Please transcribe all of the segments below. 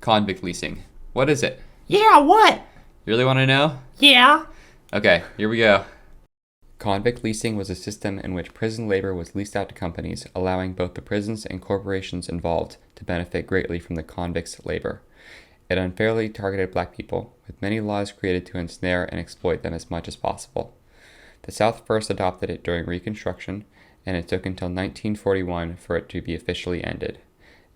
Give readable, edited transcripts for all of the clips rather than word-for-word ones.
Convict leasing. What is it? Yeah, what? You really want to know? Yeah. Okay, here we go. Convict leasing was a system in which prison labor was leased out to companies, allowing both the prisons and corporations involved to benefit greatly from the convicts' labor. It unfairly targeted black people, with many laws created to ensnare and exploit them as much as possible. The South first adopted it during Reconstruction, and it took until 1941 for it to be officially ended.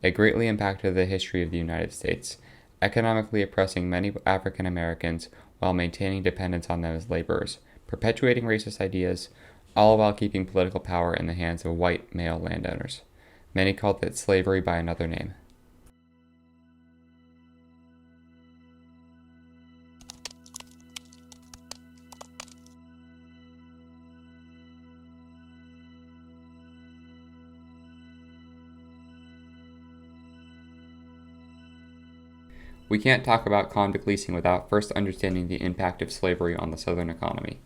It greatly impacted the history of the United States, economically oppressing many African Americans while maintaining dependence on them as laborers, perpetuating racist ideas, all while keeping political power in the hands of white male landowners. Many called it slavery by another name. We can't talk about convict leasing without first understanding the impact of slavery on the Southern economy.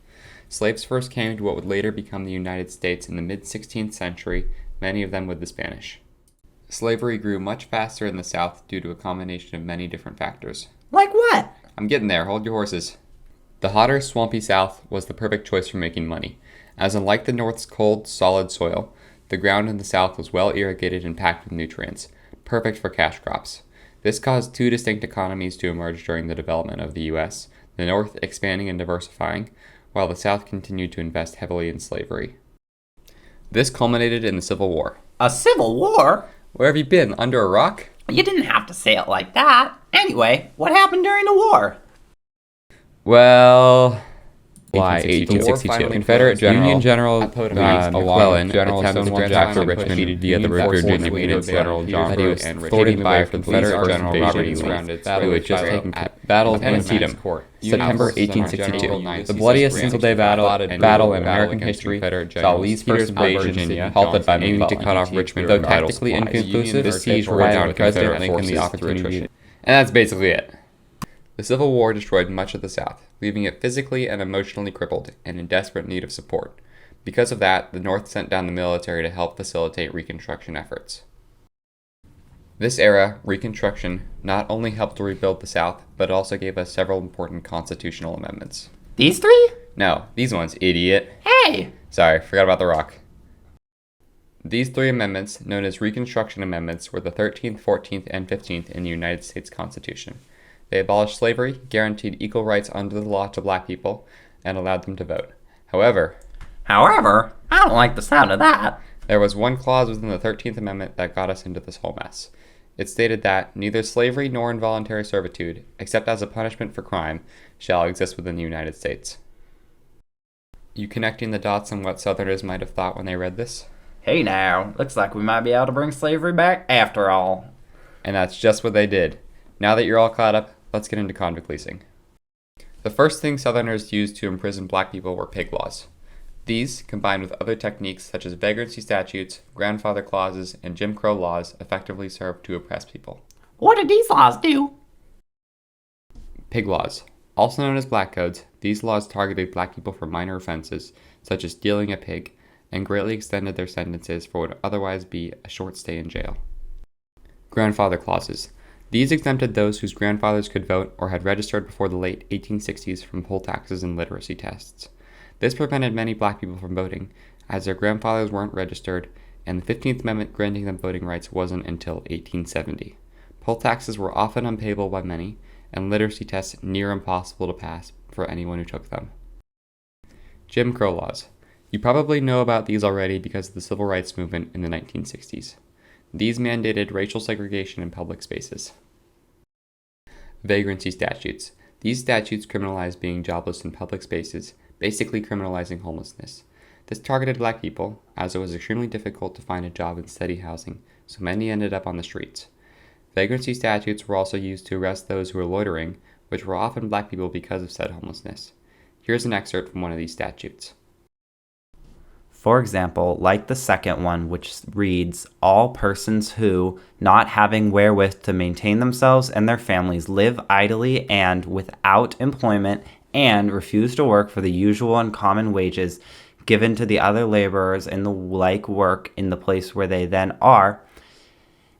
Slaves first came to what would later become the United States in the mid-16th century, many of them with the Spanish. Slavery grew much faster in the South due to a combination of many different factors. Like what? I'm getting there, hold your horses. The hotter, swampy South was the perfect choice for making money, as unlike the North's cold, solid soil, the ground in the South was well irrigated and packed with nutrients, perfect for cash crops. This caused two distinct economies to emerge during the development of the U.S., the North expanding and diversifying, while the South continued to invest heavily in slavery. This culminated in the Civil War. A civil war? Where have you been, under a rock? You didn't have to say it like that. Anyway, what happened during the war? Well, 1862. Confederate Union General McClellan General attempted to capture Richmond via the River Virginia. General John But he was and thwarted by Confederate Confederate General General Robert Robert E. Lee, who had just taken battle of Antietam, September 1862. The bloodiest single-day battle in American history, saw Lee's first invasion halted by aiming to McClellan. cut off Richmond Though from vital tactically supplies. inconclusive, this siege provided provided President Confederate Lincoln the forces opportunity. And that's basically it. The Civil War destroyed much of the South, leaving it physically and emotionally crippled and in desperate need of support. Because of that, the North sent down the military to help facilitate Reconstruction efforts. This era, Reconstruction, not only helped to rebuild the South, but also gave us several important constitutional amendments. These three? No, these ones, idiot. Hey! Sorry, forgot about the rock. These three amendments, known as Reconstruction Amendments, were the 13th, 14th, and 15th in the United States Constitution. They abolished slavery, guaranteed equal rights under the law to black people, and allowed them to vote. However, I don't like the sound of that. there was one clause within the 13th Amendment that got us into this whole mess. It stated that neither slavery nor involuntary servitude, except as a punishment for crime, shall exist within the United States. You connecting the dots on what Southerners might have thought when they read this? Hey now, looks like we might be able to bring slavery back after all. And that's just what they did. Now that you're all caught up, let's get into convict leasing. The first thing Southerners used to imprison black people were pig laws. These, combined with other techniques such as vagrancy statutes, grandfather clauses, and Jim Crow laws, effectively served to oppress people. What did these laws do? Pig laws. Also known as black codes, these laws targeted black people for minor offenses, such as stealing a pig, and greatly extended their sentences for what would otherwise be a short stay in jail. Grandfather clauses. These exempted those whose grandfathers could vote or had registered before the late 1860s from poll taxes and literacy tests. This prevented many black people from voting, as their grandfathers weren't registered, and the 15th Amendment granting them voting rights wasn't until 1870. Poll taxes were often unpayable by many, and literacy tests near impossible to pass for anyone who took them. Jim Crow laws. You probably know about these already because of the civil rights movement in the 1960s. These mandated racial segregation in public spaces. Vagrancy statutes. These statutes criminalized being jobless in public spaces, basically criminalizing homelessness. This targeted black people, as it was extremely difficult to find a job in steady housing, so many ended up on the streets. Vagrancy statutes were also used to arrest those who were loitering, which were often black people because of said homelessness. Here's an excerpt from one of these statutes. For example, like the second one, which reads, all persons who, not having wherewith to maintain themselves and their families, live idly and without employment, and refuse to work for the usual and common wages given to the other laborers in the like work in the place where they then are.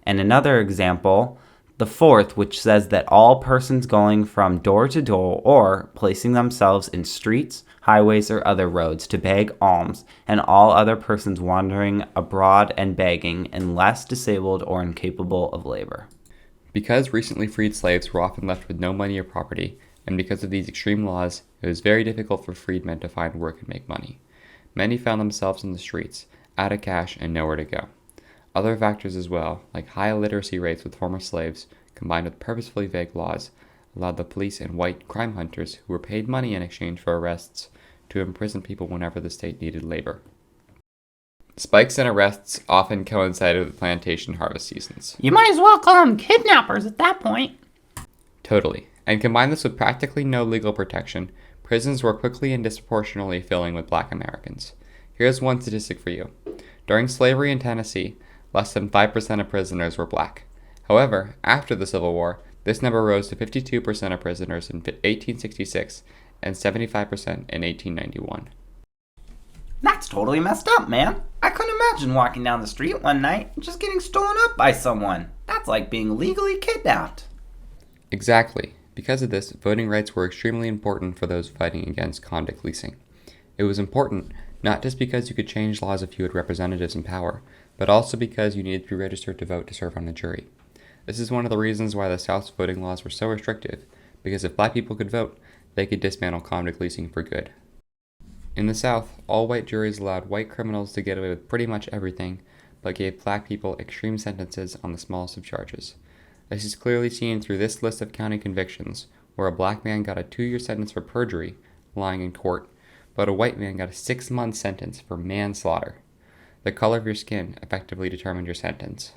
And another example, The fourth, which says that all persons going from door to door or placing themselves in streets, highways, or other roads to beg alms, and all other persons wandering abroad and begging, unless disabled or incapable of labor. Because recently freed slaves were often left with no money or property, and because of these extreme laws, it was very difficult for freedmen to find work and make money. Many found themselves in the streets, out of cash and nowhere to go. Other factors as well, like high illiteracy rates with former slaves, combined with purposefully vague laws, allowed the police and white crime hunters, who were paid money in exchange for arrests, to imprison people whenever the state needed labor. Spikes in arrests often coincided with plantation harvest seasons. You might as well call them kidnappers at that point. Totally. And combine this with practically no legal protection, prisons were quickly and disproportionately filling with black Americans. Here's one statistic for you. During slavery in Tennessee, less than 5% of prisoners were black. However, after the Civil War, this number rose to 52% of prisoners in 1866 and 75% in 1891. That's totally messed up, man. I couldn't imagine walking down the street one night and just getting stolen up by someone. That's like being legally kidnapped. Exactly. Because of this, voting rights were extremely important for those fighting against convict leasing. It was important not just because you could change laws if you had representatives in power, but also because you needed to be registered to vote to serve on a jury. This is one of the reasons why the South's voting laws were so restrictive, because if black people could vote, they could dismantle convict leasing for good. In the South, all white juries allowed white criminals to get away with pretty much everything, but gave black people extreme sentences on the smallest of charges. This is clearly seen through this list of county convictions, where a black man got a 2-year sentence for perjury, lying in court, but a white man got a 6-month sentence for manslaughter. The color of your skin effectively determined your sentence.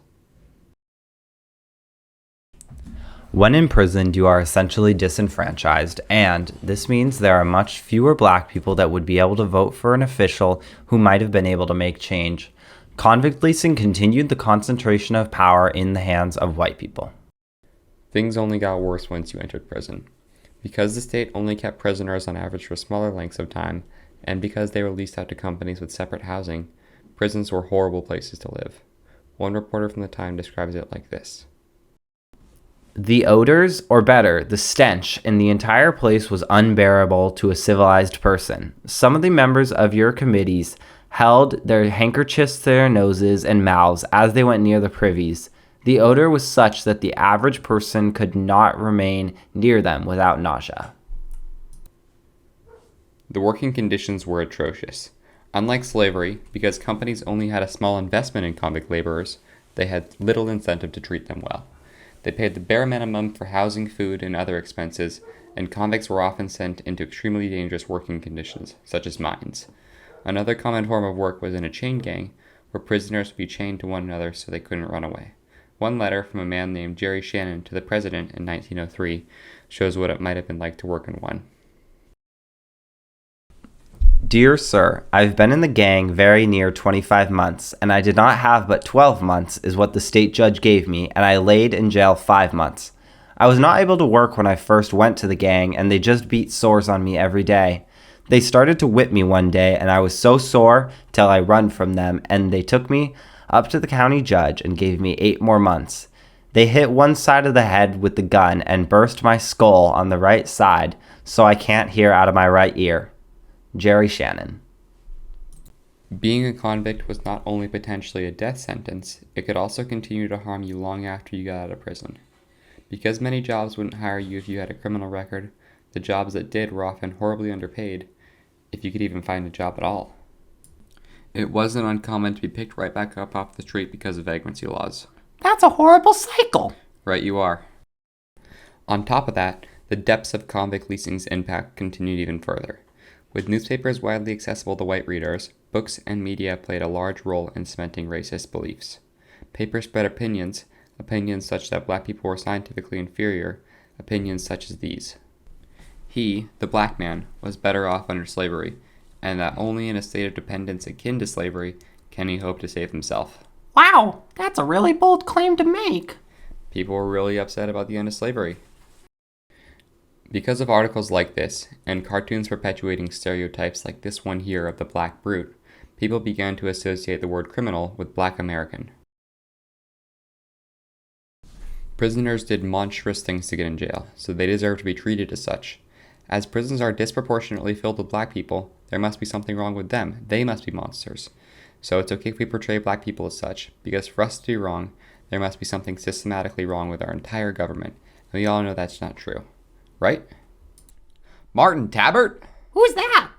When imprisoned, you are essentially disenfranchised, and this means there are much fewer black people that would be able to vote for an official who might have been able to make change. Convict leasing continued the concentration of power in the hands of white people. Things only got worse once you entered prison. Because the state only kept prisoners on average for smaller lengths of time, and because they were leased out to companies with separate housing, prisons were horrible places to live. One reporter from the time describes it like this. The odors, or better, the stench in the entire place was unbearable to a civilized person. Some of the members of your committees held their handkerchiefs to their noses and mouths as they went near the privies. The odor was such that the average person could not remain near them without nausea. The working conditions were atrocious. Unlike slavery, because companies only had a small investment in convict laborers, they had little incentive to treat them well. They paid the bare minimum for housing, food, and other expenses, and convicts were often sent into extremely dangerous working conditions, such as mines. Another common form of work was in a chain gang, where prisoners would be chained to one another so they couldn't run away. One letter from a man named Jerry Shannon to the president in 1903 shows what it might have been like to work in one. Dear Sir, I've been in the gang very near 25 months, and I did not have but 12 months is what the state judge gave me, and I laid in jail 5 months. I was not able to work when I first went to the gang, and they just beat sores on me every day. They started to whip me one day, and I was so sore till I run from them, and they took me up to the county judge and gave me 8 more months. They hit one side of the head with the gun and burst my skull on the right side, so I can't hear out of my right ear. Jerry Shannon. Being a convict was not only potentially a death sentence, it could also continue to harm you long after you got out of prison. Because many jobs wouldn't hire you if you had a criminal record, the jobs that did were often horribly underpaid, if you could even find a job at all. It wasn't uncommon to be picked right back up off the street because of vagrancy laws. That's a horrible cycle. Right you are. On top of that, the depths of convict leasing's impact continued even further. With newspapers widely accessible to white readers, books and media played a large role in cementing racist beliefs. Papers spread opinions such that black people were scientifically inferior, opinions such as these. He, the black man, was better off under slavery, and that only in a state of dependence akin to slavery can he hope to save himself. Wow, that's a really bold claim to make. People were really upset about the end of slavery. Because of articles like this, and cartoons perpetuating stereotypes like this one here of the black brute, people began to associate the word criminal with black American. Prisoners did monstrous things to get in jail, so they deserve to be treated as such. As prisons are disproportionately filled with black people, there must be something wrong with them. They must be monsters. So it's okay if we portray black people as such, because for us to be wrong, there must be something systematically wrong with our entire government, and we all know that's not true. Right? Martin Tabbert? Who's that?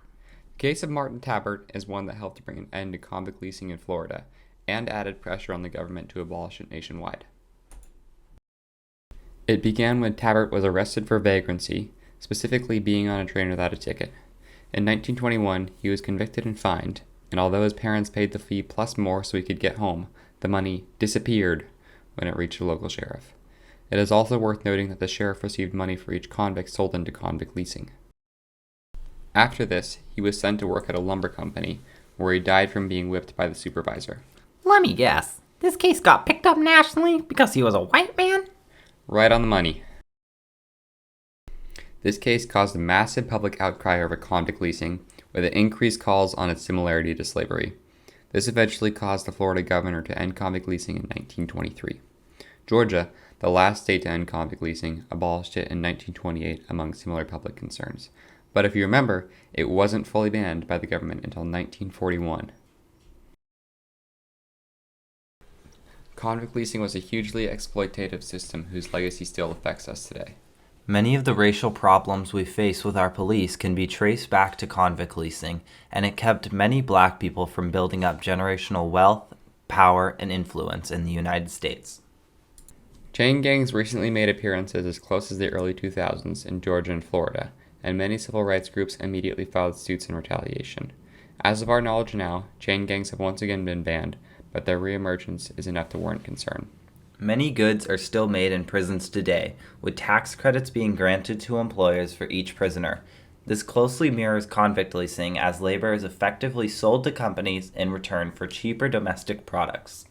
The case of Martin Tabbert is one that helped to bring an end to convict leasing in Florida, and added pressure on the government to abolish it nationwide. It began when Tabbert was arrested for vagrancy, specifically being on a train without a ticket. In 1921, he was convicted and fined, and although his parents paid the fee plus more so he could get home, the money disappeared when it reached a local sheriff. It is also worth noting that the sheriff received money for each convict sold into convict leasing. After this, he was sent to work at a lumber company, where he died from being whipped by the supervisor. Let me guess. This case got picked up nationally because he was a white man? Right on the money. This case caused a massive public outcry over convict leasing, with increased calls on its similarity to slavery. This eventually caused the Florida governor to end convict leasing in 1923. Georgia, the last state to end convict leasing, abolished it in 1928 among similar public concerns. But if you remember, it wasn't fully banned by the government until 1941. Convict leasing was a hugely exploitative system whose legacy still affects us today. Many of the racial problems we face with our police can be traced back to convict leasing, and it kept many black people from building up generational wealth, power, and influence in the United States. Chain gangs recently made appearances as close as the early 2000s in Georgia and Florida, and many civil rights groups immediately filed suits in retaliation. As of our knowledge now, chain gangs have once again been banned, but their reemergence is enough to warrant concern. Many goods are still made in prisons today, with tax credits being granted to employers for each prisoner. This closely mirrors convict leasing, as labor is effectively sold to companies in return for cheaper domestic products.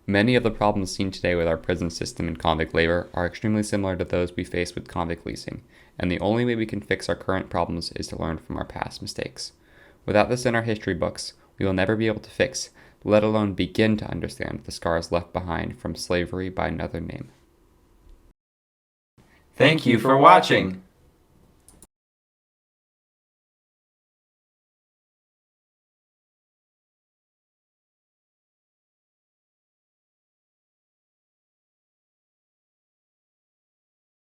Many of the problems seen today with our prison system and convict labor are extremely similar to those we face with convict leasing, and the only way we can fix our current problems is to learn from our past mistakes. Without this in our history books, we will never be able to fix, let alone begin to understand the scars left behind from slavery by another name. Thank you for watching!